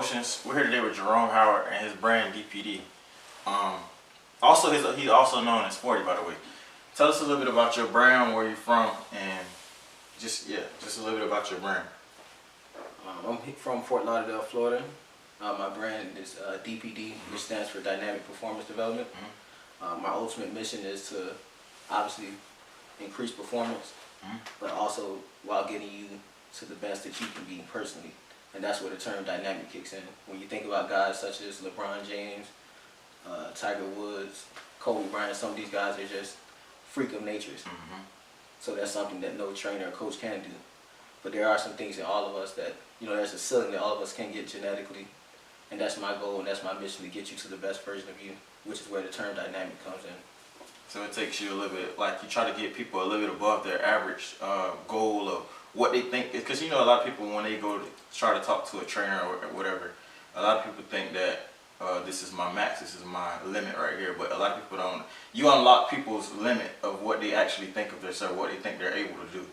Promotions. We're here today with Jerome Howard and his brand DPD. Also, he's also known as 40, by the way. Tell us a little bit about your brand, where you're from, and just a little bit about your brand. I'm from Fort Lauderdale, Florida. My brand is DPD, which stands for Dynamic Performance Development. My ultimate mission is to obviously increase performance, but also while getting you to the best that you can be personally. And that's where the term dynamic kicks in. When you think about guys such as LeBron James, Tiger Woods, Kobe Bryant, some of these guys are just freak of natures. So that's something that no trainer or coach can do. But there are some things in all of us that, there's a ceiling that all of us can get genetically. And that's my goal and that's my mission, to get you to the best version of you, which is where the term dynamic comes in. So it takes you a little bit, like you try to get people a little bit above their average goal of what they think. Because a lot of people, when they go to try to talk to a trainer or whatever, a lot of people think that this is my max, this is my limit right here. But a lot of people don't. You unlock people's limit of what they actually think of themselves, what they think they're able to do.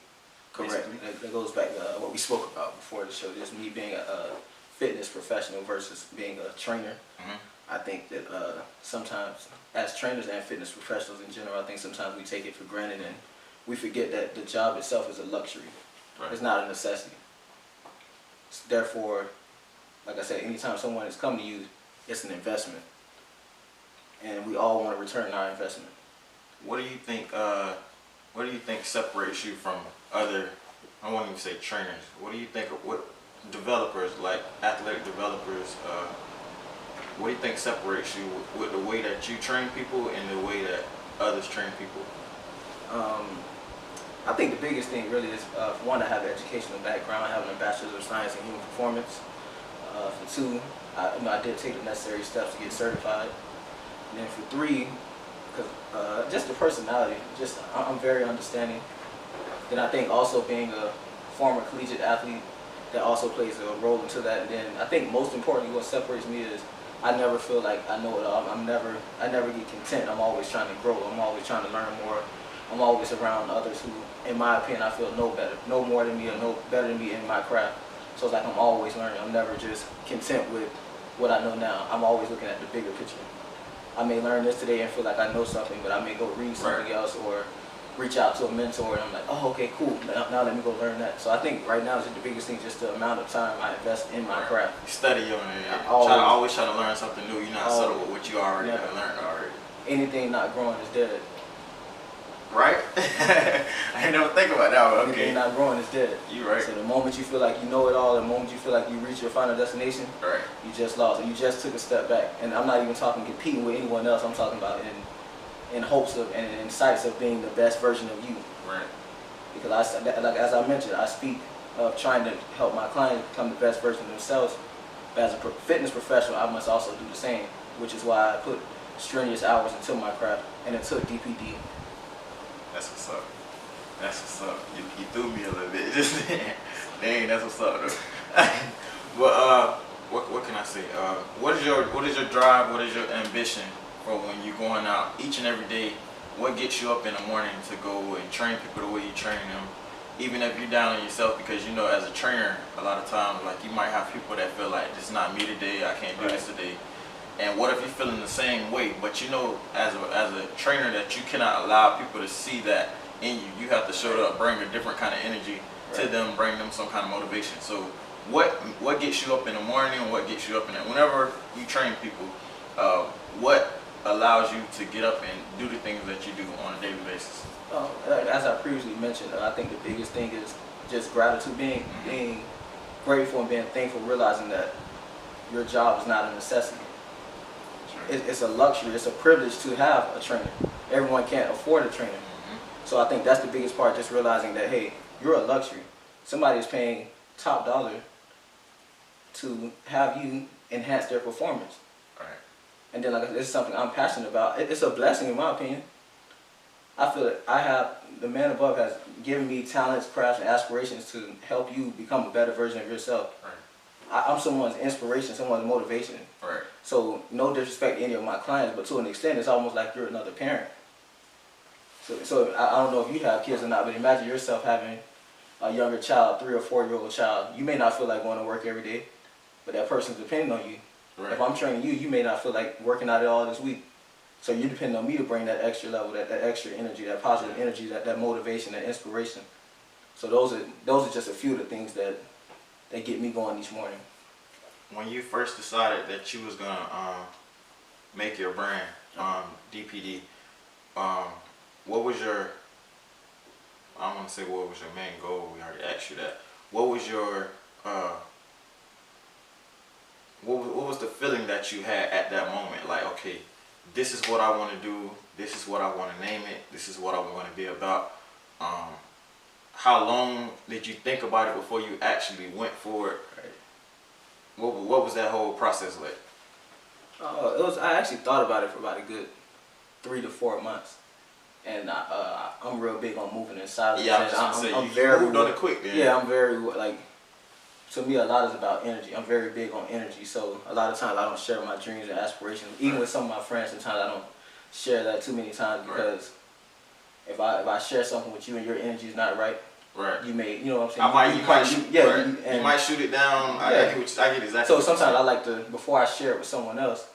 Correct. That goes back to what we spoke about before the show, just me being a fitness professional versus being a trainer. I think that sometimes, as trainers and fitness professionals in general, I think sometimes we take it for granted and we forget that the job itself is a luxury. Right. It's not a necessity. Therefore, like I said, anytime someone has come to you, it's an investment. And we all want to return our investment. What do you think separates you from other, I won't even say trainers, what do you think, what developers, like athletic developers, what do you think separates you with the way that you train people and the way that others train people? I think the biggest thing really is, for one, I have an educational background, having a Bachelor's of Science in Human Performance. For two, I did take the necessary steps to get certified. And then for three, because just the personality, I'm very understanding. Then I think also being a former collegiate athlete, that also plays a role into that. And then I think most importantly, what separates me is I never feel like I know it all. I never get content. I'm always trying to grow. I'm always trying to learn more. I'm always around others who, in my opinion, I feel know better, know more than me, or know better than me in my craft. So it's like I'm always learning. I'm never just content with what I know now. I'm always looking at the bigger picture. I may learn this today and feel like I know something, but I may go read something else or reach out to a mentor and I'm like, oh, okay, cool. Now let me go learn that. So I think right now is the biggest thing, just the amount of time I invest in my craft. You study on it. Always try to learn something new. You're not settled with what you already learned already. Anything not growing is dead. Right? I ain't never think about that one. Okay. Anything not growing is dead. You right. So the moment you feel like you know it all, the moment you feel like you reach your final destination, you just lost. And you just took a step back. And I'm not even talking competing with anyone else. I'm talking about in hopes of and in sights of being the best version of you. Right. Because as I mentioned, I speak of trying to help my clients become the best version of themselves. But as a fitness professional, I must also do the same, which is why I put strenuous hours into my craft and into DPD. That's what's up. That's what's up. You threw me a little bit just then. Dang, that's what's up though. But what can I say? What is your drive? What is your ambition for when you're going out each and every day? What gets you up in the morning to go and train people the way you train them? Even if you're down on yourself, because as a trainer, a lot of times like you might have people that feel like this is not me today. I can't do this today. And what if you're feeling the same way, but as a trainer that you cannot allow people to see that in you. You have to show up, bring a different kind of energy to them, bring them some kind of motivation. So what gets you up in the morning and what gets you up in the, whenever you train people, what allows you to get up and do the things that you do on a daily basis? As I previously mentioned, I think the biggest thing is just gratitude, being grateful and being thankful, realizing that your job is not a necessity. It's a luxury, it's a privilege to have a trainer. Everyone can't afford a trainer. So I think that's the biggest part, just realizing that, hey, you're a luxury. Somebody is paying top dollar to have you enhance their performance. And then this is something I'm passionate about. It's a blessing in my opinion. I feel that the man above has given me talents, crafts, and aspirations to help you become a better version of yourself. I'm someone's inspiration, someone's motivation. So no disrespect to any of my clients, but to an extent, it's almost like you're another parent. So I don't know if you have kids or not, but imagine yourself having a younger child, 3 or 4 year old child. You may not feel like going to work every day. but that person's depending on you. Right. If I'm training you, you may not feel like working out at all this week. So you're depending on me to bring that extra level, that extra energy, that positive energy, that motivation, that inspiration. So those are just a few of the things that get me going each morning. When you first decided that you was gonna make your brand, DPD, what was your, I don't want to say what was your main goal, we already asked you that. What was your, what was the feeling that you had at that moment? Like, okay, this is what I want to do, this is what I want to name it, this is what I want to be about. How long did you think about it before you actually went for it? Right. What was that whole process like? I actually thought about it for about a good 3 to 4 months, and I'm real big on moving in silence. Yeah, I'm very moved on it quick. Then. Yeah, I'm very like. To me, a lot is about energy. I'm very big on energy, so a lot of times I don't share my dreams and aspirations. Even with some of my friends, sometimes I don't share that too many times because if I share something with you and your energy is not right, you may, you know what I'm saying? You might shoot it down. I get exactly. So sometimes I like to, before I share it with someone else,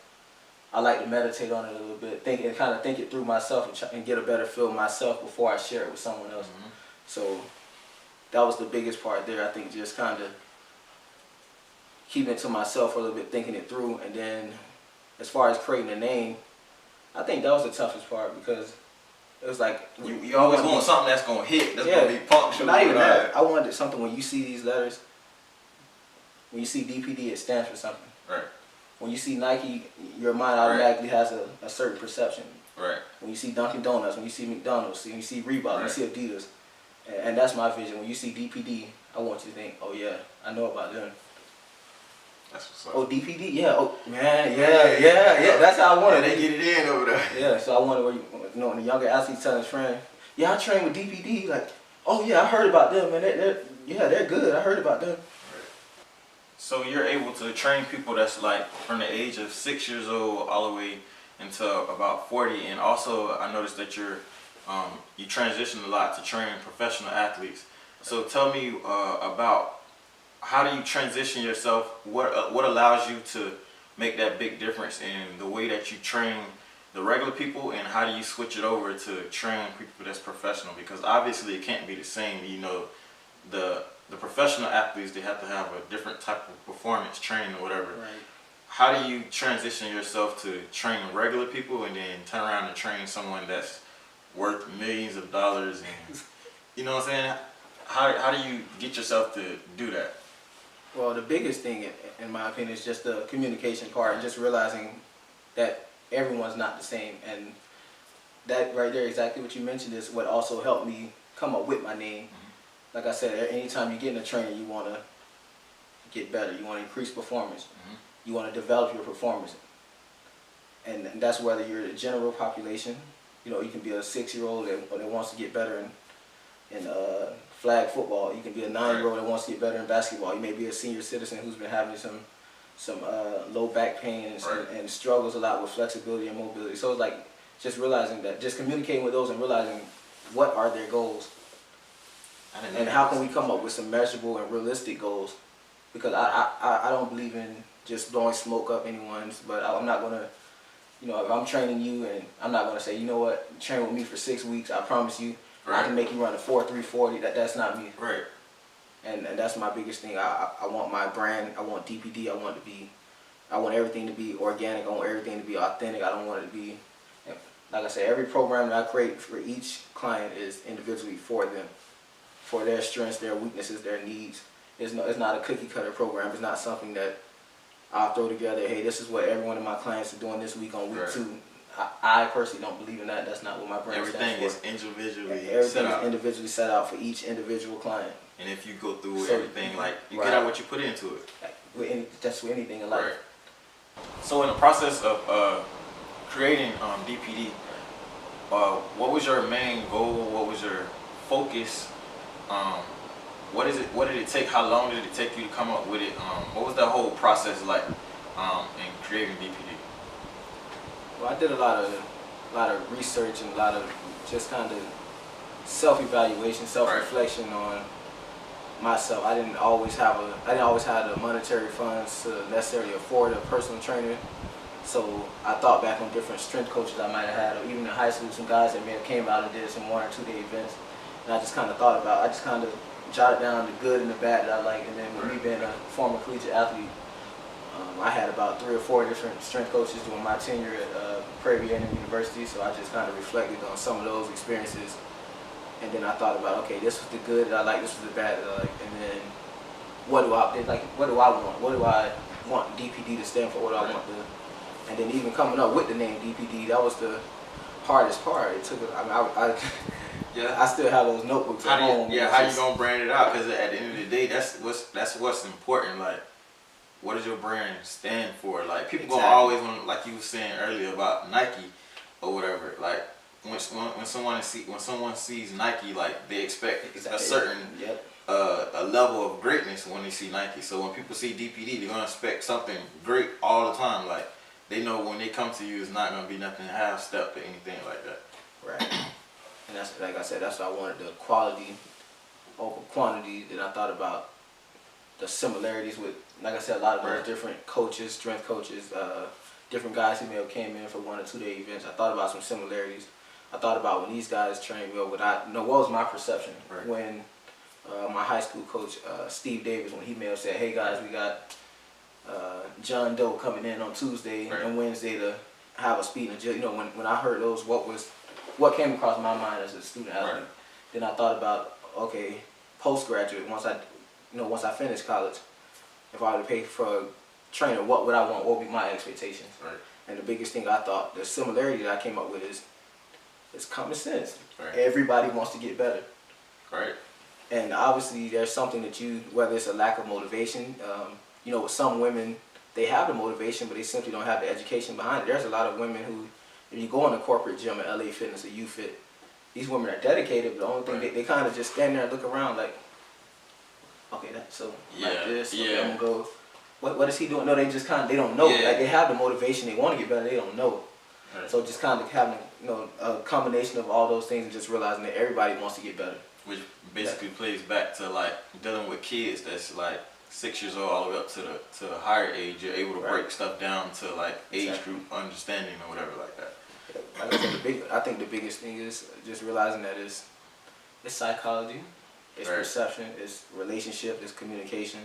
I like to meditate on it a little bit, think it through myself and get a better feel myself before I share it with someone else. Mm-hmm. So that was the biggest part there. I think just kind of keeping it to myself a little bit, thinking it through, and then as far as creating a name, I think that was the toughest part because it was like you always want something that's gonna hit, that's gonna be punctual. Not even that. I wanted something when you see these letters, when you see DPD, it stands for something. Right. When you see Nike, your mind automatically has a certain perception. Right. When you see Dunkin' Donuts, when you see McDonald's, when you see Reebok, when you see Adidas, and that's my vision. When you see DPD, I want you to think, oh yeah, I know about them. That's what's up. Oh, DPD? Yeah. Oh, man. Yeah. That's how I want it. They get it in over there. Yeah. So I wanted where when the younger athlete telling his friend, yeah, I train with DPD. Like, oh yeah, I heard about them, man. They're good. I heard about them. Right. So you're able to train people that's like from the age of 6 years old all the way until about 40, and also I noticed that you transition a lot to train professional athletes. So tell me about. How do you transition yourself? What allows you to make that big difference in the way that you train the regular people, and how do you switch it over to train people that's professional? Because obviously it can't be the same. You know, the professional athletes, they have to have a different type of performance training or whatever. Right. How do you transition yourself to train regular people and then turn around and train someone that's worth millions of dollars? And you know what I'm saying? How do you get yourself to do that? Well, the biggest thing, in my opinion, is just the communication part, and just realizing that everyone's not the same. And that right there, exactly what you mentioned, is what also helped me come up with my name. Mm-hmm. Like I said, anytime you get in a training, you want to get better. You want to increase performance. Mm-hmm. You want to develop your performance. And that's whether you're the general population. You know, you can be a 6-year-old that wants to get better in flag football. You can be a 9-year-old that wants to get better in basketball. You may be a senior citizen who's been having some low back pain and struggles a lot with flexibility and mobility. So it's like just realizing that, just communicating with those and realizing what are their goals, and how can we come up with some measurable and realistic goals. Because I don't believe in just blowing smoke up anyone's, but I'm not gonna, you know, if I'm training you, and I'm not gonna say, you know what, train with me for 6 weeks, I promise you. I can make you run a 4.340. That's not me. Right. And that's my biggest thing. I want my brand. I want DPD. I want everything to be organic. I want everything to be authentic. I don't want it to be, like I said, every program that I create for each client is individually for them, for their strengths, their weaknesses, their needs. It's not a cookie cutter program. It's not something that I'll throw together. Hey, this is what every one of my clients are doing this week on week 2. I personally don't believe in that. That's not what my brand stands for. Everything is individually set out for each individual client. And if you go through everything, like, you get out what you put into it. That's with anything in life. Right. So in the process of creating DPD, what was your main goal? What was your focus? What did it take? How long did it take you to come up with it? What was that whole process like in creating DPD? Well, I did a lot of research and a lot of just kind of self-evaluation, self-reflection on myself. I didn't always have the monetary funds to necessarily afford a personal trainer. So I thought back on different strength coaches I might have had, or even in high school, some guys that may have came out and did some 1 or 2 day events. And I just kind of thought about, I just kind of jotted down the good and the bad that I like. And then with me being a former collegiate athlete, I had about 3 or 4 different strength coaches during my tenure at Prairie View A&M University. So I just kind of reflected on some of those experiences. And then I thought about, okay, this was the good that I like, this was the bad that I like. And then what do I want? What do I want DPD to stand for? What do I want to? And then even coming up with the name DPD, that was the hardest part. It took, Yeah. I still have those notebooks at home. Yeah, how you gonna brand it out? Because at the end of the day, that's what's important. Like, what does your brand stand for? Like, people gonna always want, like you were saying earlier about Nike or whatever. Like, when someone sees Nike, like they expect a certain a level of greatness when they see Nike. So when people see DPD, they're gonna expect something great all the time. Like, they know when they come to you, it's not gonna be nothing half-stepped or anything like that. Right. And that's, like I said, that's why I wanted the quality over quantity. Then I thought about the similarities with, like I said, a lot of those different coaches, strength coaches, different guys who may have came in for 1 or 2 day events. I thought about some similarities. I thought about when these guys trained me, what was my perception when my high school coach, Steve Davis, when he may have said, hey guys, we got John Doe coming in on Tuesday and Wednesday to have a speed and agility. You know, when I heard those, what came across my mind as a student athlete. Then I thought about, okay, postgraduate, once I finished college, if I were to pay for a trainer, what would I want? What would be my expectations? And the biggest thing I thought, the similarity that I came up with is common sense. Everybody wants to get better. And obviously there's something that whether it's a lack of motivation, you know, with some women, they have the motivation, but they simply don't have the education behind it. There's a lot of women who, if you go in a corporate gym at LA Fitness or UFit, these women are dedicated, but the only thing they kind of just stand there and look around like, okay, like this, okay, I'm gonna go. What is he doing? No, they just kind of, they don't know. Like, they have the motivation, they want to get better, they don't know. So just kind of having, you know, a combination of all those things and just realizing that everybody wants to get better. Which basically plays back to like dealing with kids that's like 6 years old all the way up to a higher age. You're able to break stuff down to like age group understanding or whatever like that. Like I said, I think the biggest thing is just realizing that it's psychology, it's perception, it's relationship, it's communication,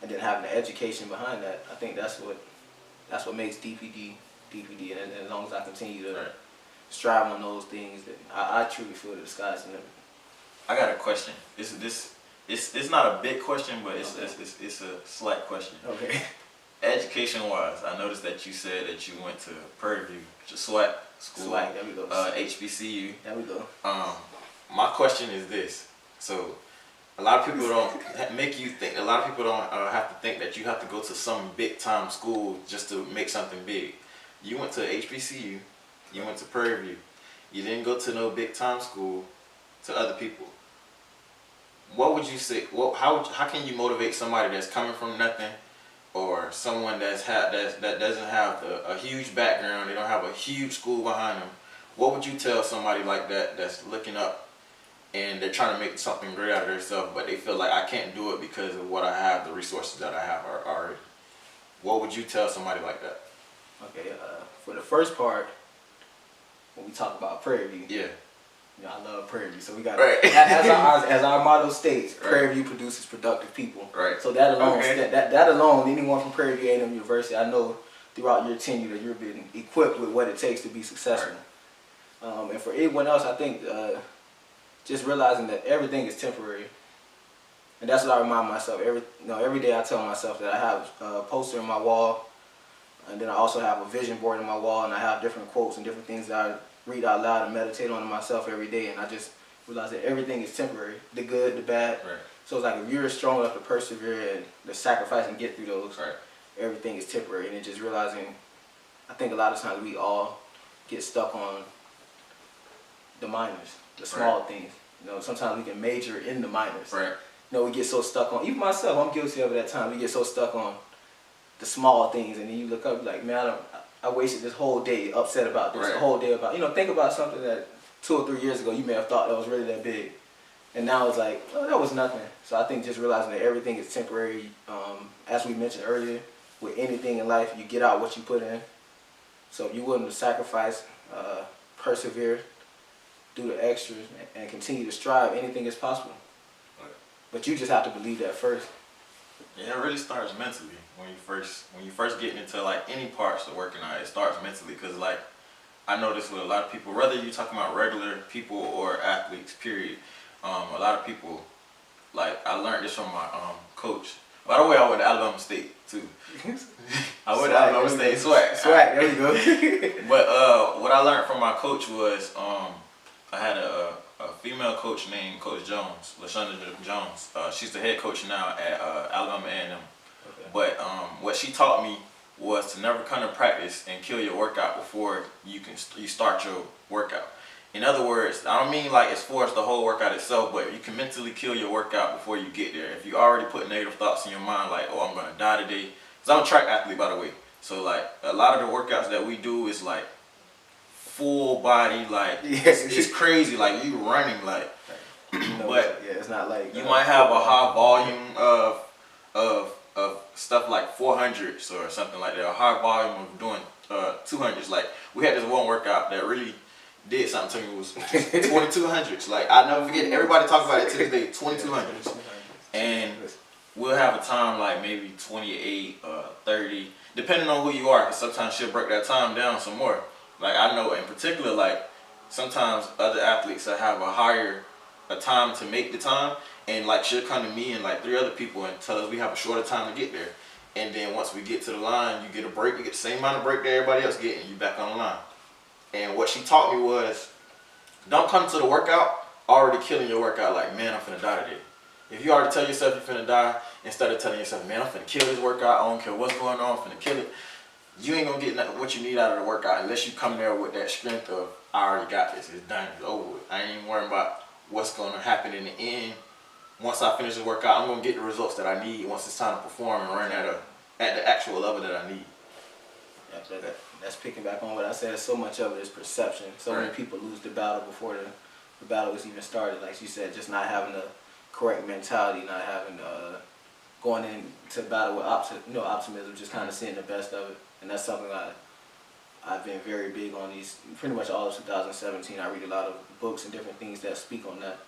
and then having the education behind that. I think that's what makes DPD. And as long as I continue to strive on those things, then I truly feel that the sky's the limit. I got a question. It's not a big question, but it's a slight question. Okay. Education wise, I noticed that you said that you went to Prairie View, SWAC school. SWAC, there we go. HBCU. There we go. My question is this. So a lot of people don't make you think. A lot of people don't have to think that you have to go to some big time school just to make something big. You went to HBCU. You went to Prairie View. You didn't go to no big time school. To other people, what would you say? How can you motivate somebody that's coming from nothing, or someone that doesn't have a huge background? They don't have a huge school behind them. What would you tell somebody like that that's looking up and they're trying to make something great out of themselves, but they feel like I can't do it because of what I have, the resources that I have already? What would you tell somebody like that? Okay, for the first part, when we talk about Prairie View, you know, I love Prairie View, so we got as our motto states, Prairie View produces productive people. So that alone, that alone, anyone from Prairie View A&M University, I know throughout your tenure that you've been equipped with what it takes to be successful. And for anyone else, I think just realizing that everything is temporary, and that's what I remind myself. Every day I tell myself that I have a poster on my wall, and then I also have a vision board on my wall, and I have different quotes and different things that I read out loud and meditate on myself every day. And I just realize that everything is temporary, the good, the bad. So it's like if you're strong enough to persevere and to sacrifice and get through those, everything is temporary. And then just realizing, I think a lot of times we all get stuck on the minors, the small things. You know, sometimes we can major in the minors. You know, we get so stuck on, even myself, I'm guilty of it at times. We get so stuck on the small things, and then you look up like, man, I wasted this whole day upset about this, a whole day about, you know, think about something that 2 or 3 years ago you may have thought that was really that big. And now it's like, oh, that was nothing. So I think just realizing that everything is temporary. As we mentioned earlier, with anything in life, you get out what you put in. So if you're willing to sacrifice, persevere, do the extras, and continue to strive, anything is possible. Right. But you just have to believe that first. Yeah, it really starts mentally when you first get into like any parts of working out. It starts mentally because like I notice with a lot of people, whether you're talking about regular people or athletes, period. A lot of people, like I learned this from my coach. By the way, I went to Alabama State too. I went to Alabama State, swag. There we go. But what I learned from my coach was I had a female coach named Coach Jones, LaShonda Jones. She's the head coach now at Alabama A&M. Okay. But what she taught me was to never come to practice and kill your workout before you start your workout. In other words, I don't mean like as far as the whole workout itself, but you can mentally kill your workout before you get there. If you already put negative thoughts in your mind, like, oh, I'm gonna die today. Cause I'm a track athlete, by the way. So like a lot of the workouts that we do is like full body, like it's crazy. Like you running, like. But yeah, it's not like you might have a high volume of stuff like 400s or something like that. A high volume of doing 200s. Like we had this one workout that really did something to me. It was 2200s. Like I never forget. Everybody talks about it to this day. 2200s, and we'll have a time like maybe 28, 30, depending on who you are. Cause sometimes she'll break that time down some more. Like I know in particular, like sometimes other athletes that have a time to make the time, and like she'll come to me and like 3 other people and tell us we have a shorter time to get there. And then once we get to the line, you get a break. You get the same amount of break that everybody else getting. You back on the line. And what she taught me was, don't come to the workout already killing your workout like, man, I'm finna die today. If you already tell yourself you're finna die, instead of telling yourself, man, I'm finna kill this workout, I don't care what's going on, I'm finna kill it, you ain't gonna get what you need out of the workout unless you come there with that strength of, I already got this, it's done, it's over with. I ain't even worrying about what's gonna happen in the end. Once I finish the workout, I'm gonna get the results that I need once it's time to perform and run at the actual level that I need. Yeah, that's picking back on what I said. So much of it is perception. So many people lose the battle before the battle was even started. Like you said, just not having the correct mentality, not having going into battle with optimism, just kind of seeing the best of it. And that's something I've been very big on these, pretty much all of 2017. I read a lot of books and different things that speak on that.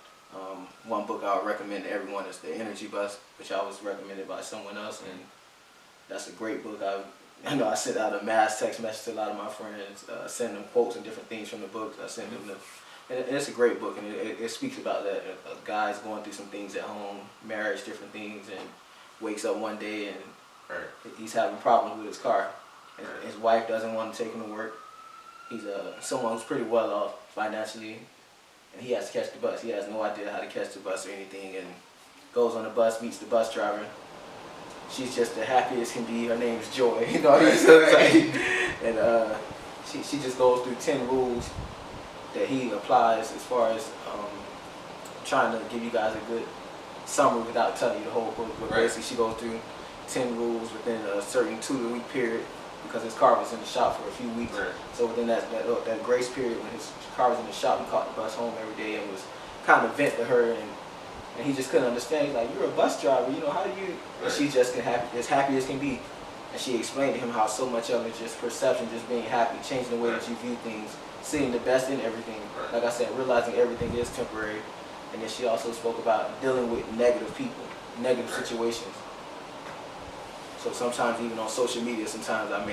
One book I would recommend to everyone is The Energy Bus, which I was recommended by someone else, and that's a great book. I sent out a mass text message to a lot of my friends, send them quotes and different things from the books. I sent them and it's a great book, and it speaks about that. A guy's going through some things at home, marriage, different things, and wakes up one day and he's having problems with his car. His wife doesn't want to take him to work. He's someone who's pretty well off financially, and he has to catch the bus. He has no idea how to catch the bus or anything, and goes on the bus, meets the bus driver. She's just the happiest can be. Her name's Joy, you know what I mean? So it's like, and she just goes through 10 rules that he applies as far as trying to give you guys a good summary without telling you the whole book. But basically, she goes through 10 rules within a certain 2-week period because his car was in the shop for a few weeks. So within that grace period when his car was in the shop, he caught the bus home every day and was kind of vent to her, and he just couldn't understand. He's like, you're a bus driver, you know, how do you? And she just as happy as can be. And she explained to him how so much of it is just perception, just being happy, changing the way that you view things, seeing the best in everything. Like I said, realizing everything is temporary. And then she also spoke about dealing with negative people, negative situations. So sometimes even on social media, sometimes I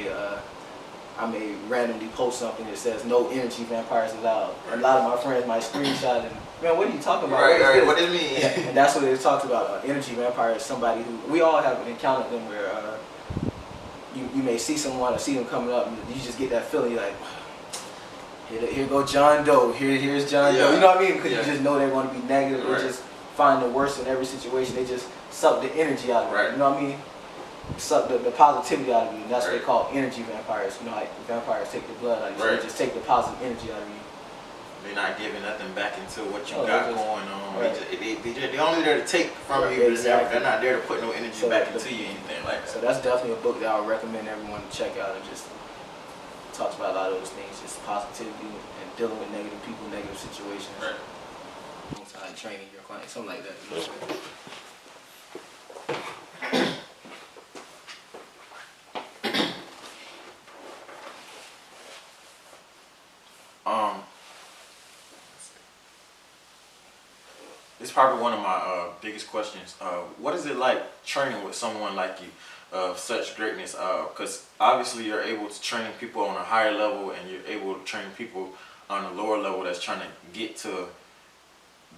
may randomly post something that says no energy vampires allowed. A lot of my friends might screenshot and, man, what are you talking about? What does it mean? Yeah, and that's what it talks about. Energy vampire is somebody who, we all have encountered them where you may see someone or see them coming up and you just get that feeling, you're like, here go John Doe, here's John Doe. You know what I mean? Because you just know they're going to be negative. They just find the worst in every situation. They just suck the energy out of you. You know what I mean? Suck the positivity out of you. And that's what they call energy vampires. You know, like vampires take the blood out of you. So they just take the positive energy out of you. They're not giving nothing back into what you got going on. They're only there to take from you. They're not there to put no energy back into you, anything like that. So that's definitely a book that I would recommend everyone to check out, and just talks about a lot of those things, just positivity and dealing with negative people, negative situations. alongside training your client, something like that. You know what I'm saying? It's probably one of my biggest questions. What is it like training with someone like you of such greatness? Because obviously you're able to train people on a higher level, and you're able to train people on a lower level that's trying to get to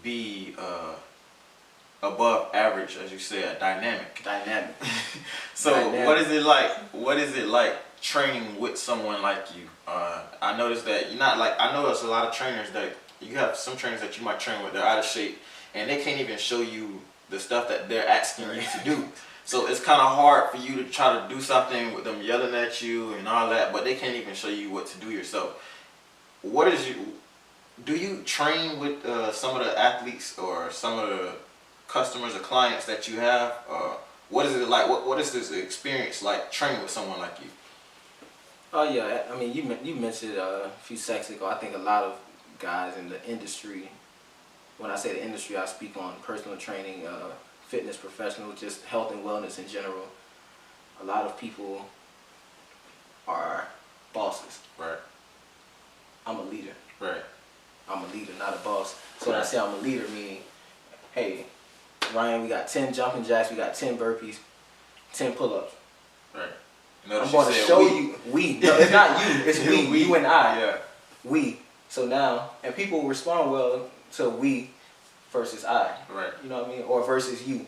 be above average, as you said, dynamic. Dynamic. So Dynamic. what is it like? What is it like training with someone like you? I noticed that you're not like, I know there's a lot of trainers that you have some trainers that you might train with, they're out of shape, and they can't even show you the stuff that they're asking you to do. So it's kind of hard for you to try to do something with them yelling at you and all that, but they can't even show you what to do yourself. Do you train with some of the athletes or some of the customers or clients that you have? What is it like? What is this experience like training with someone like you? Oh yeah, I mean, you mentioned a few seconds ago. I think a lot of guys in the industry, when I say the industry, I speak on personal training, fitness professionals, just health and wellness in general. A lot of people are bosses. Right. I'm a leader. Right. I'm a leader, not a boss. So when I say I'm a leader, meaning, hey, Ryan, we got 10 jumping jacks, we got 10 burpees, 10 pull-ups. Right. I'm going to show you. We. No, it's not you. It's we. We. You and I. Yeah. We. So now, and people respond well to we versus I. Right. You know what I mean? Or versus you.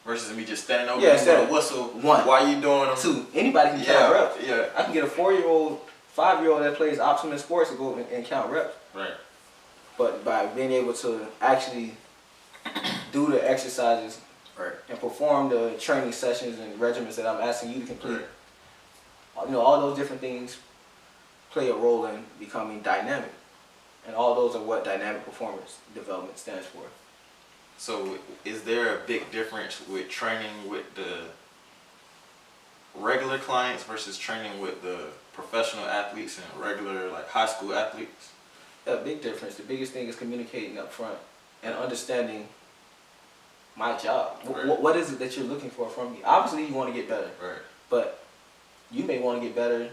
Versus me just standing over Yeah, you with a whistle. One. Why you doing them? Two. Anybody can count reps. Yeah. I can get a 4-year-old, 5-year-old that plays optimum sports to go and count reps. Right. But by being able to actually do the exercises, right, and perform the training sessions and regimens that I'm asking you to complete, right, you know, all those different things play a role in becoming dynamic. And all those are what dynamic performance development stands for. So is there a big difference with training with the regular clients versus training with the professional athletes and regular like high school athletes? A big difference. The biggest thing is communicating up front and understanding my job. Right. What is it that you're looking for from me? Obviously, you want to get better. Right. But you may want to get better.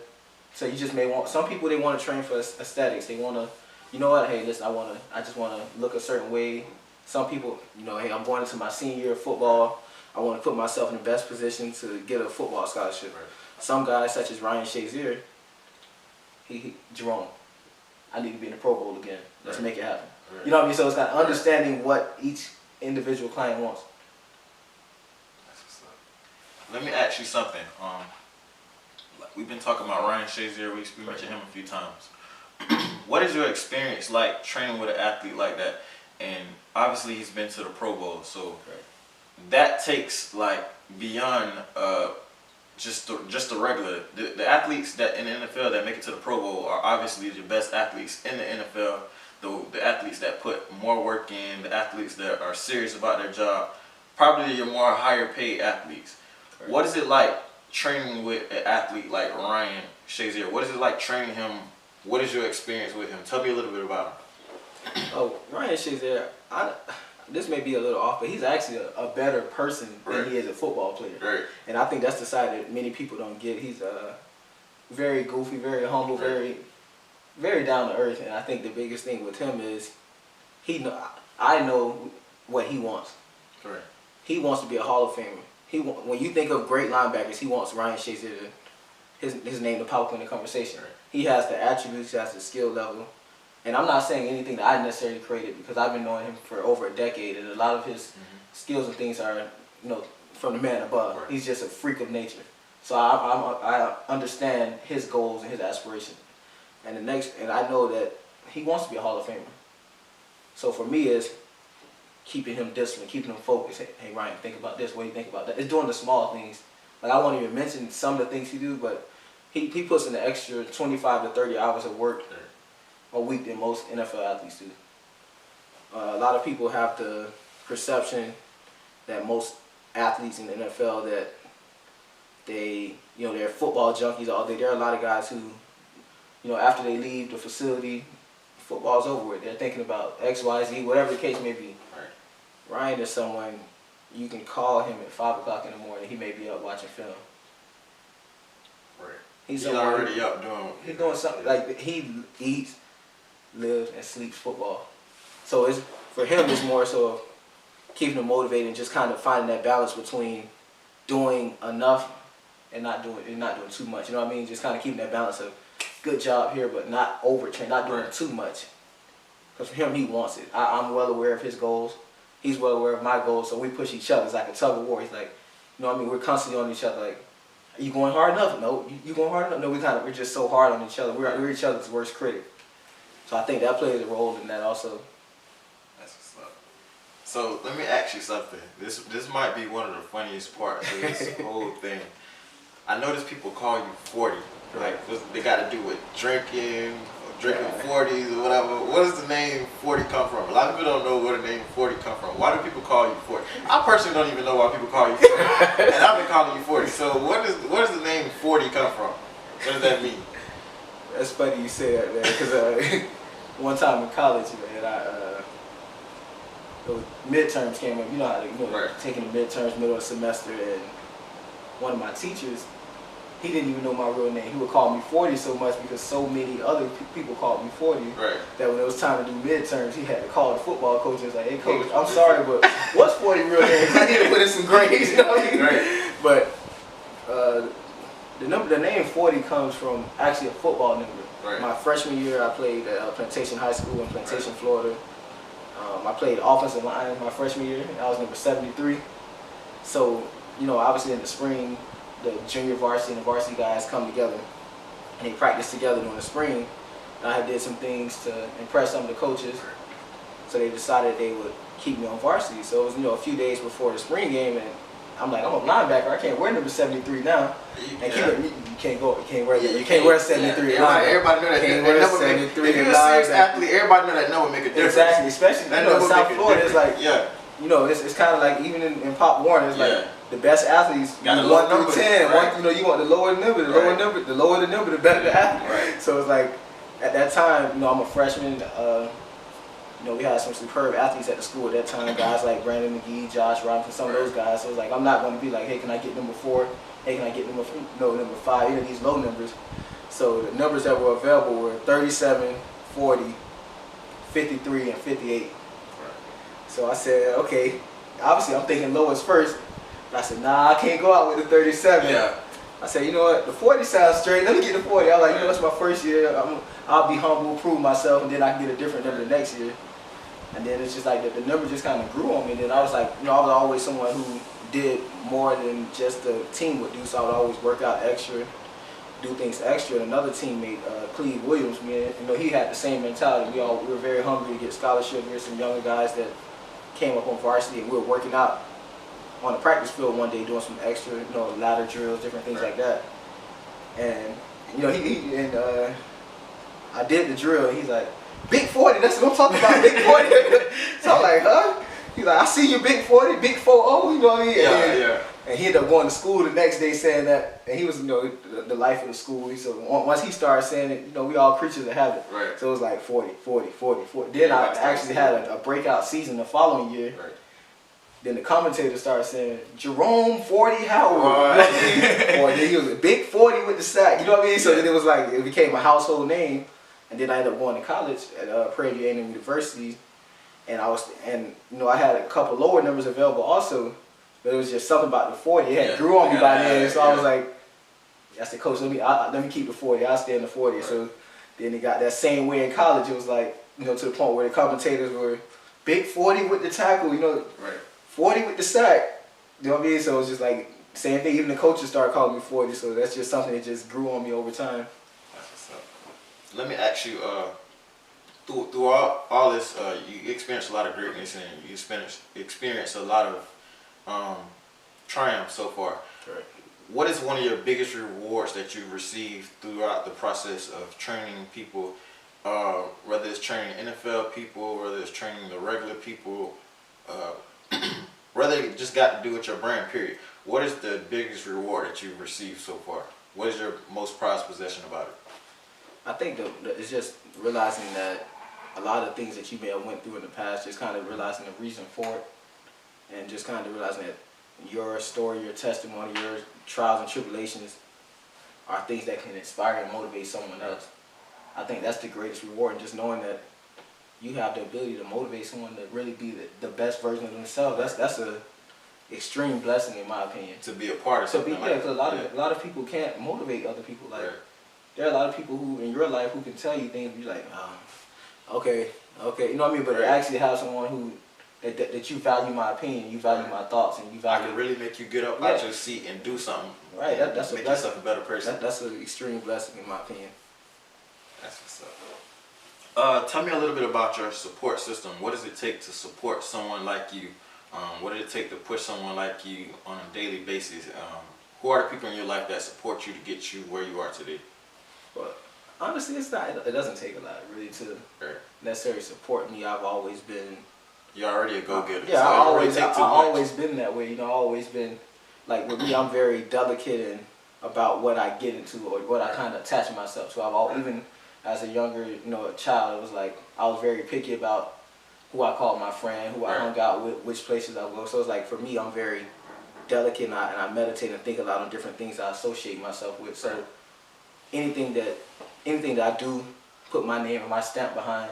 So you just may want, some people, they want to train for aesthetics. They want to, you know what, hey, listen, I just want to look a certain way. Some people, you know, hey, I'm going into my senior year of football. I want to put myself in the best position to get a football scholarship. Right. Some guys, such as Ryan Shazier, Jerome, I need to be in the Pro Bowl again. Let's Right. make it happen. Right. You know what I mean? So it's kind of understanding what each individual client wants. That's what's up. Let me ask you something. We've been talking about Ryan Shazier. We mentioned him a few times. What is your experience like training with an athlete like that? And obviously he's been to the Pro Bowl, so that takes like beyond just the regular. The athletes that in the NFL that make it to the Pro Bowl are obviously the best athletes in the NFL. The athletes that put more work in, the athletes that are serious about their job, probably your more higher paid athletes. Right. What is it like training with an athlete like Ryan Shazier? What is it like training him? What is your experience with him? Tell me a little bit about him. Oh, Ryan Shazier, this may be a little off, but he's actually a better person than he is a football player. Right. And I think that's the side that many people don't get. He's very goofy, very humble, very down to earth. And I think the biggest thing with him is I know what he wants. Correct. He wants to be a Hall of Famer. When you think of great linebackers, he wants Ryan Shazier his name to pop up in the conversation. Right. He has the attributes, he has the skill level. And I'm not saying anything that I necessarily created, because I've been knowing him for over a decade, and a lot of his skills and things are, you know, from the man above. Right. He's just a freak of nature. So I understand his goals and his aspirations. And I know that he wants to be a Hall of Famer. So for me, it's keeping him disciplined, keeping him focused. Hey Ryan, think about this. What do you think about that? It's doing the small things. Like, I won't even mention some of the things he do, but he puts in an extra 25 to 30 hours of work a week than most NFL athletes do. A lot of people have the perception that most athletes in the NFL that they're football junkies all day. There are a lot of guys who, you know, after they leave the facility football's over with. They're thinking about X, Y, Z, whatever the case may be. Right. Ryan is someone you can call him at 5 o'clock in the morning. He may be up watching film. Right. He's already up doing. He's doing something like he eats, lives, and sleeps football. So it's for him. It's more so of keeping him motivated and just kind of finding that balance between doing enough and not doing too much. You know what I mean? Just kind of keeping that balance of good job here, but not overtrain, not doing too much. Because for him, he wants it. I'm well aware of his goals. He's well aware of my goals, so we push each other. It's like a tug of war. He's like, you know what I mean? We're constantly on each other. Like, are you going hard enough? No. You going hard enough? No. We're just so hard on each other. We're each other's worst critic. So I think that plays a role in that also. That's what's up. So let me ask you something. This might be one of the funniest parts of this whole thing. I notice people call you 40. Like they got to do with drinking 40s or whatever. What does the name 40 come from? A lot of people don't know where the name 40 come from. Why do people call you 40? I personally don't even know why people call you 40. And I've been calling you 40. So where does the name 40 come from? What does that mean? That's funny you say that, man. Because one time in college, man, midterms came up. You know how taking the midterms, middle of the semester, and one of my teachers, he didn't even know my real name. He would call me 40 so much because so many other people called me 40 that when it was time to do midterms, he had to call the football coach and was like, hey coach, I'm sorry, but what's 40 real name? I need to put in some grades, you know what I mean? Right. But the name 40 comes from actually a football number. Right. My freshman year, I played at Plantation High School in Plantation, Florida. I played offensive line my freshman year. I was number 73. So, obviously in the spring, the junior varsity and the varsity guys come together and they practice together during the spring. And I did some things to impress some of the coaches, so they decided they would keep me on varsity. So it was a few days before the spring game, and I'm like, I'm a linebacker. I can't wear number 73 now. And you can't go. You can't wear. You can't wear 73. Yeah. Everybody know that. Can't wear 73. If you're a serious athlete, everybody know that number make a difference. Exactly, especially South Florida. It's like it's kind of like even in Pop Warner, it's like the best athletes, 1 through 10. Right. You want the lower the number, the lower the number, the better the athlete. Right. So it's like at that time, I'm a freshman. We had some superb athletes at the school at that time. Guys like Brandon McGee, Josh Robinson, some of those guys. So it's like I'm not going to be like, hey, can I get number 4? Hey, can I get number 5? Any of these low numbers. So the numbers that were available were 37, 40, 53, and 58. So I said, okay, obviously I'm thinking lowest first. But I said, nah, I can't go out with the 37. Yeah. I said, you know what, the 40 sounds straight. Let me get the 40. I was like, it's my first year. I'll be humble, prove myself, and then I can get a different number the next year. And then it's just like the number just kind of grew on me. And then I was like, I was always someone who did more than just the team would do. So I would always work out extra, do things extra. And another teammate, Cleve Williams, man, he had the same mentality. We were very hungry to get scholarships. We were some younger guys that came up on varsity, and we were working out on the practice field one day doing some extra, ladder drills, different things like that. And I did the drill, and he's like, Big 40, that's what I'm talking about, Big 40. So I'm like, huh? He's like, I see you, Big 40, Big 4-0, you know what I mean? And he ended up going to school the next day saying that, and he was, the life of the school. So once he started saying it, we all creatures of habit. Right. So it was like 40, 40, 40, 40. Then I actually had a breakout season the following year. Right. Then the commentator started saying, Jerome 40 Howard. Right. Or then he was a Big 40 with the sack. You know what I mean? So then it was like, it became a household name. And then I ended up going to college at Prairie View A&M University. And I had a couple lower numbers available also. But it was just something about the 40. It had grew on me by then. So I was like, I said, Coach, let me keep the 40. I'll stay in the 40. Right. So then it got that same way in college. It was like, to the point where the commentators were Big 40 with the tackle, Right. 40 with the sack. You know what I mean? So it was just like, same thing. Even the coaches started calling me 40. So that's just something that just grew on me over time. That's what's up. Let me ask you, through all this, you experienced a lot of greatness, and you experienced a lot of triumph so far. Right. What is one of your biggest rewards that you've received throughout the process of training people, whether it's training NFL people, whether it's training the regular people, whether it just got to do with your brand, period? What is the biggest reward that you've received so far? What is your most prized possession about it? I think it's just realizing that a lot of things that you may have went through in the past, just kind of realizing the reason for it, and just kind of realizing that your story, your testimony, your trials and tribulations are things that can inspire and motivate someone else. I think that's the greatest reward, and just knowing that you have the ability to motivate someone to really be the best version of themselves. That's a extreme blessing in my opinion. To be a part of something like that. Because a lot of people can't motivate other people. Like there are a lot of people who in your life who can tell you things and be like, okay, you know what I mean? But to actually have someone who that you value my opinion, you value my thoughts, and you value. I can really make you get up out your seat and do something. Right, that's make yourself a better person. That's an extreme blessing in my opinion. That's what's up. Tell me a little bit about your support system. What does it take to support someone like you? What does it take to push someone like you on a daily basis? Who are the people in your life that support you to get you where you are today? Well, honestly, it doesn't take a lot really to necessarily support me. I've always been. You're already a go-getter. Yeah, so I've always been that way. You know, I've always been, like with me, I'm very delicate and about what I get into or what I kind of attach myself to. I've always, even as a younger, a child, it was like I was very picky about who I called my friend, who I hung out with, which places I go. So it's like for me, I'm very delicate and I meditate and think a lot on different things I associate myself with. So anything that I do, put my name and my stamp behind.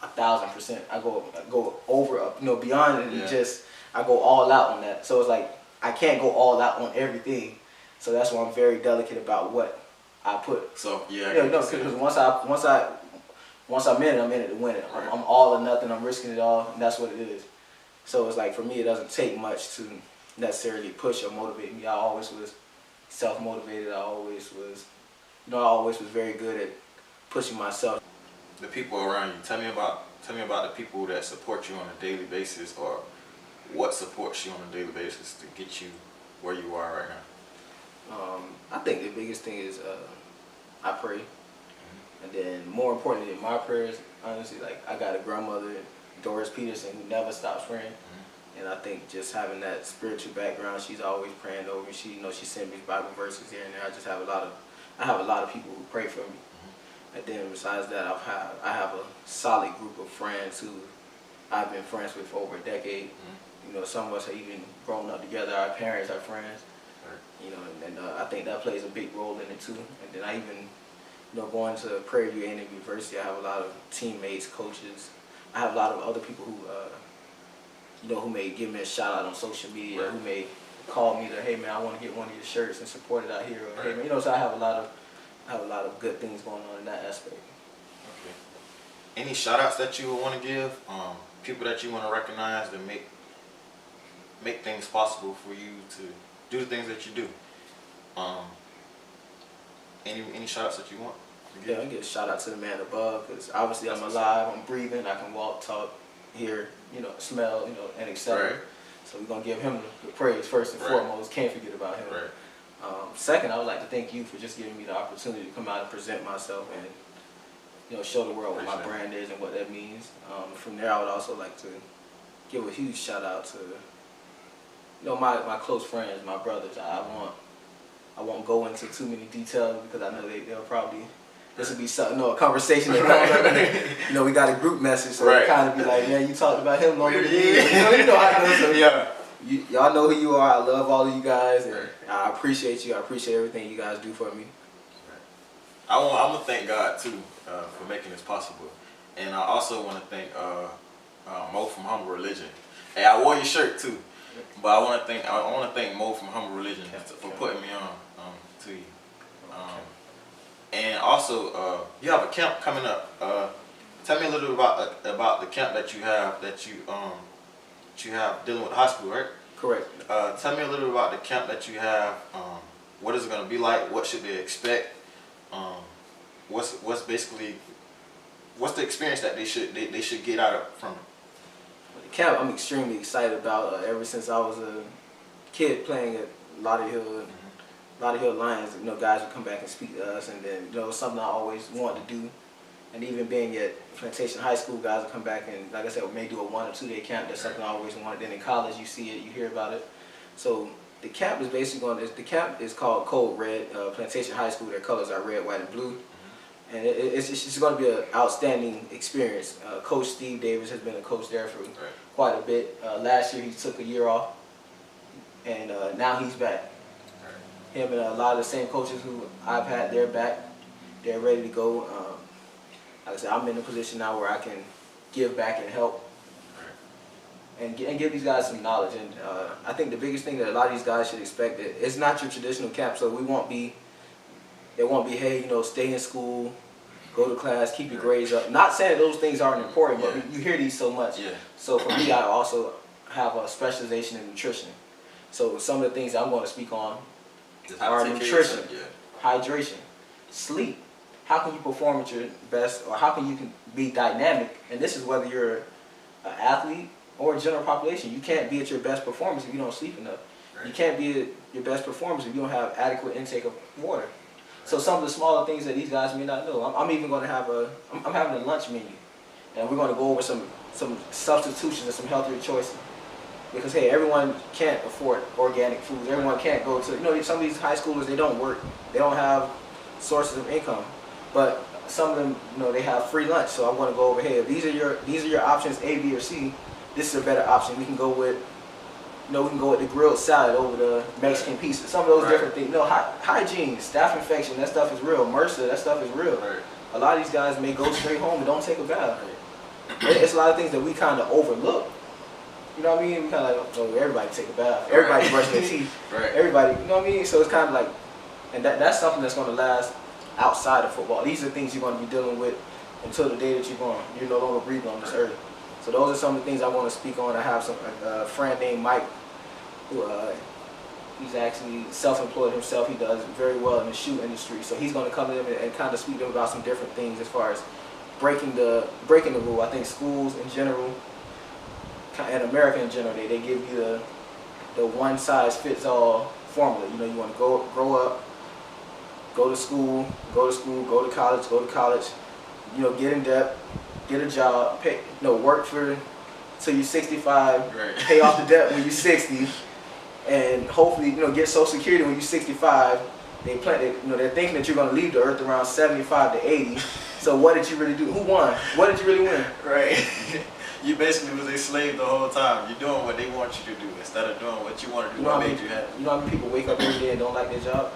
1,000%. I go over, beyond it, and just I go all out on that. So it's like I can't go all out on everything. So that's why I'm very delicate about what I put. So because once I'm in it to win it. I'm all or nothing. I'm risking it all, and that's what it is. So it's like for me, it doesn't take much to necessarily push or motivate me. I always was self-motivated. I always was very good at pushing myself. The people around you. Tell me about the people that support you on a daily basis, or what supports you on a daily basis to get you where you are right now. I think the biggest thing is I pray, and then more importantly than my prayers, honestly, like I got a grandmother, Doris Peterson, who never stops praying, and I think just having that spiritual background, she's always praying over me. She sent me Bible verses here and there. I just have I have a lot of people who pray for me. And then besides that, I have a solid group of friends who I've been friends with for over a decade. Some of us have even grown up together. Our parents are friends. And I think that plays a big role in it too. And then I even, going to Prairie View A&M University, I have a lot of teammates, coaches. I have a lot of other people who, who may give me a shout out on social media, who may call me that, hey man, I want to get one of your shirts and support it out here. Or, hey man, so I have a lot of good things going on in that aspect. Okay. Any shout outs that you would want to give? People that you want to recognize that make things possible for you to do the things that you do. Any shout outs that you want to give? Yeah, I give a shout out to the man above, because obviously I'm alive, I'm breathing, I can walk, talk, hear, smell, and etc. So we're gonna give him the praise first and foremost. Can't forget about him. Second, I would like to thank you for just giving me the opportunity to come out and present myself and show the world what my brand is and what that means. From there, I would also like to give a huge shout out to my close friends, my brothers. I won't go into too many details because I know they'll probably, this will be something, a conversation that comes up. We got a group message, so they kind of be like, man, you talked about him longer than you. You know how it is. So y'all know who you are. I love all of you guys, and I appreciate you. I appreciate everything you guys do for me. I'm gonna thank God too for making this possible, and I also want to thank Mo from Humble Religion. Hey, I wore your shirt too, but I want to thank Mo from Humble Religion for putting me on to you. And also, you have a camp coming up. Tell me a little bit about the camp that you have dealing with the hospital, right? Correct. Tell me a little bit about the camp that you have. What is it going to be like? What should they expect? What's the experience that they should get out of from it? The camp I'm extremely excited about. Ever since I was a kid playing at Lauderhill Lions, guys would come back and speak to us, and then something I always wanted to do. And even being at Plantation High School, guys will come back and, like I said, we may do a 1 or 2 day camp. That's something I always wanted. Then in college, you see it, you hear about it. So the camp is basically the camp is called Code Red. Plantation High School, their colors are red, white, and blue. And it's just going to be an outstanding experience. Coach Steve Davis has been a coach there for quite a bit. Last year he took a year off, and now he's back. Him and a lot of the same coaches who I've had, they're back. They're ready to go. Like I said, I'm in a position now where I can give back and help and give these guys some knowledge. And I think the biggest thing that a lot of these guys should expect is it's not your traditional camp, so it won't be, hey, you know, stay in school, go to class, keep your grades up. Not saying that those things aren't important, but you hear these so much. So for me, I also have a specialization in nutrition. So some of the things that I'm going to speak on are nutrition, hydration, sleep. How can you perform at your best, or how can you be dynamic? And this is whether you're an athlete or a general population. You can't be at your best performance if you don't sleep enough. You can't be at your best performance if you don't have adequate intake of water. So some of the smaller things that these guys may not know. I'm even going to have I'm having a lunch menu, and we're going to go over some substitutions and some healthier choices. Because hey, everyone can't afford organic foods. Everyone can't go to, you know, some of these high schoolers, they don't work. They don't have sources of income. But some of them, you know, they have free lunch. So I'm going to go over, hey, if these are your options A, B, or C, this is a better option. We can go with, you know, we can go with the grilled salad over the Mexican pizza. Some of those different things. No, hygiene, staph infection, that stuff is real. MRSA, that stuff is real. A lot of these guys may go straight home and don't take a bath. It's a lot of things that we kind of overlook. You know what I mean? We kind of like, oh, everybody take a bath. Everybody brush their teeth. Everybody, you know what I mean? So it's kind of like, and that's something that's going to last outside of football. These are things you're going to be dealing with until the day that you're gone. You're no longer breathing on this earth. So those are some of the things I want to speak on. I have a friend named Mike who he's actually self-employed himself. He does very well in the shoe industry. So he's going to come in and kind of speak to them about some different things as far as breaking the rule. I think schools in general and America in general, they give you the one-size-fits-all formula. You know, you want to grow up, go to school, go to college, you know, get in debt, get a job, pay, you know, work till you're 65, pay off the debt when you're 60, and hopefully, you know, get Social Security when you're 65. You know, they're thinking that you're going to leave the earth around 75 to 80. So what did you really do? Who won? What did you really win? You basically was a slave the whole time. You're doing what they want you to do instead of doing what you want to do. What made you happy. You know how many people wake up every day and don't like their job?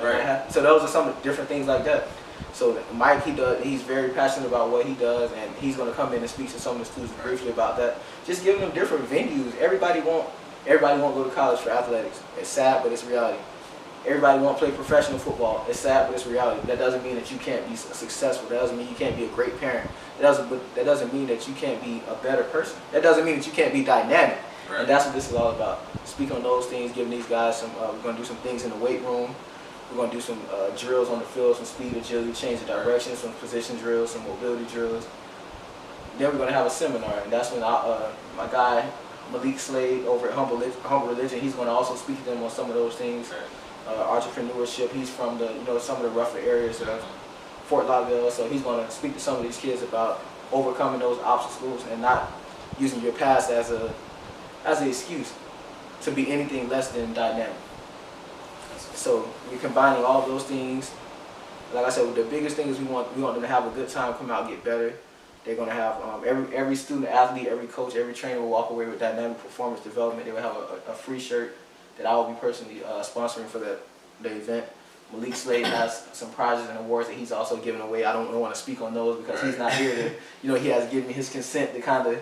So those are some of the different things like that. So Mike, he's very passionate about what he does, and he's going to come in and speak to some of the students briefly about that. Just giving them different venues. Everybody won't go to college for athletics. It's sad, but it's reality. Everybody won't play professional football. It's sad, but it's reality. That doesn't mean that you can't be successful. That doesn't mean you can't be a great parent. That doesn't mean that you can't be a better person. That doesn't mean that you can't be dynamic. And that's what this is all about. Speak on those things, giving these guys some, we're going to do some things in the weight room. We're going to do some drills on the field, some speed, agility, change of direction, some position drills, some mobility drills. Then we're going to have a seminar, and that's when my guy, Malik Slade over at Humble Religion, he's going to also speak to them on some of those things. Entrepreneurship. He's from some of the rougher areas of Fort Lauderdale, so he's going to speak to some of these kids about overcoming those obstacles and not using your past as an excuse to be anything less than dynamic. So we're combining all of those things. Like I said, the biggest thing is we want them to have a good time, come out, get better. They're going to have every student, athlete, every coach, every trainer will walk away with dynamic performance development. They will have a free shirt that I will be personally sponsoring for the event. Malik Slade has some prizes and awards that he's also giving away. I don't want to speak on those because he's not here to, you know, he has given me his consent to kind of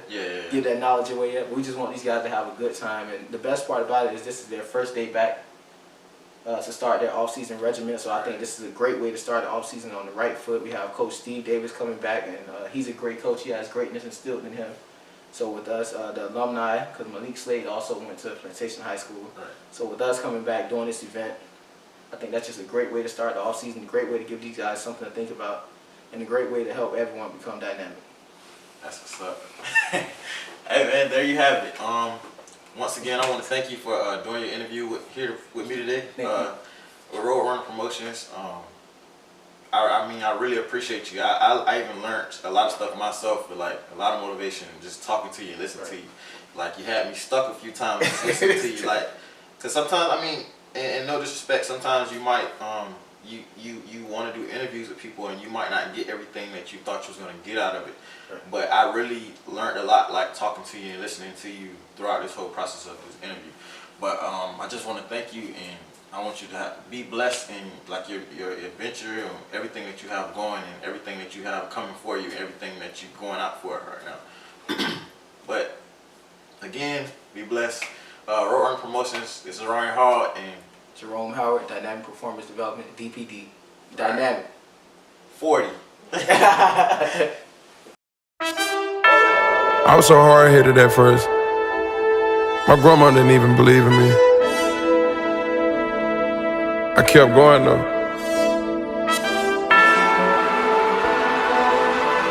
give that knowledge away yet. But we just want these guys to have a good time. And the best part about it is this is their first day back to start their off-season regimen. So I think this is a great way to start the off-season on the right foot. We have Coach Steve Davis coming back, and he's a great coach. He has greatness instilled in him. So with us, the alumni, because Malik Slade also went to Plantation High School. So with us coming back doing this event, I think that's just a great way to start the off-season, a great way to give these guys something to think about, and a great way to help everyone become dynamic. That's what's up. Hey man, there you have it. Once again, I want to thank you for doing your interview here with me today with Roadrunner Promotions. I mean, I really appreciate you. I even learned a lot of stuff myself, but like a lot of motivation just talking to you, listening to you. Like you had me stuck a few times just listening to you. Like, cause sometimes, I mean, and no disrespect, sometimes you might you want to do interviews with people and you might not get everything that you thought you was going to get out of it. Right. But I really learned a lot, like talking to you and listening to you throughout this whole process of this interview. But I just want to thank you, and I want you to be blessed in like your adventure and everything that you have going and everything that you have coming for you, everything that you're going out for right now. But again, be blessed. Roadrunner Promotions is Jerome Hall and Jerome Howard, Dynamic Performance Development, DPD. Dynamic. 40. I was so hard-headed at first. My grandma didn't even believe in me. I kept going though.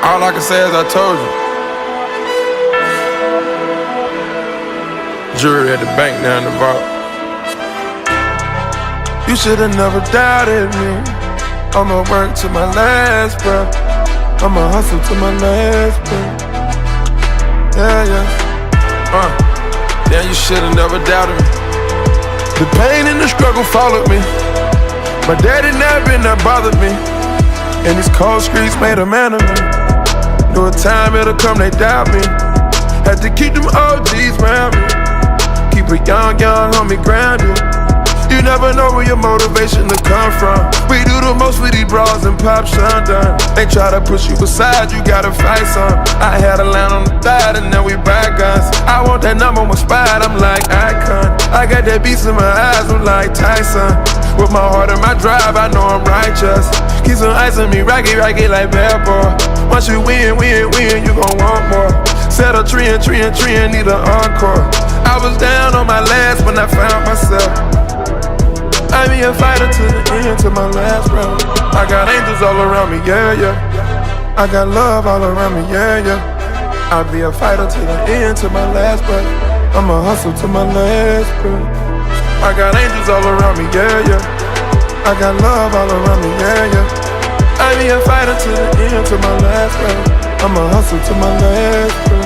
All I can say is I told you. Jury at the bank now in the vault. You should've never doubted me. I'ma work to my last breath. I'ma hustle to my last breath. Yeah. Damn, you should've never doubted me. The pain and the struggle followed me. My daddy never been that bothered me. And these cold streets made a man of me. Knew a time it'll come, they doubt me. Had to keep them OGs around me. Keep a young homie grounded. You never know where your motivation to come from. We do the most with these bras and pop shundun. They try to push you aside, you gotta fight some. I had a line on the thigh and now we buy guns. I want that number one spot, I'm like Icon. I got that beast in my eyes, I'm like Tyson. With my heart and my drive, I know I'm righteous. Keep some ice on me, rocky like bad boy. Once you win, you gon' want more. Set a tree and need an encore. I was down on my last when I found myself. I be a fighter to the end, to my last breath. I got angels all around me, yeah. I got love all around me, yeah. I'll be a fighter to the end, to my last breath. I'ma hustle to my last breath. I got angels all around me, yeah. I got love all around me, yeah. I be a fighter to the end, to my last breath. I'ma hustle to my last breath.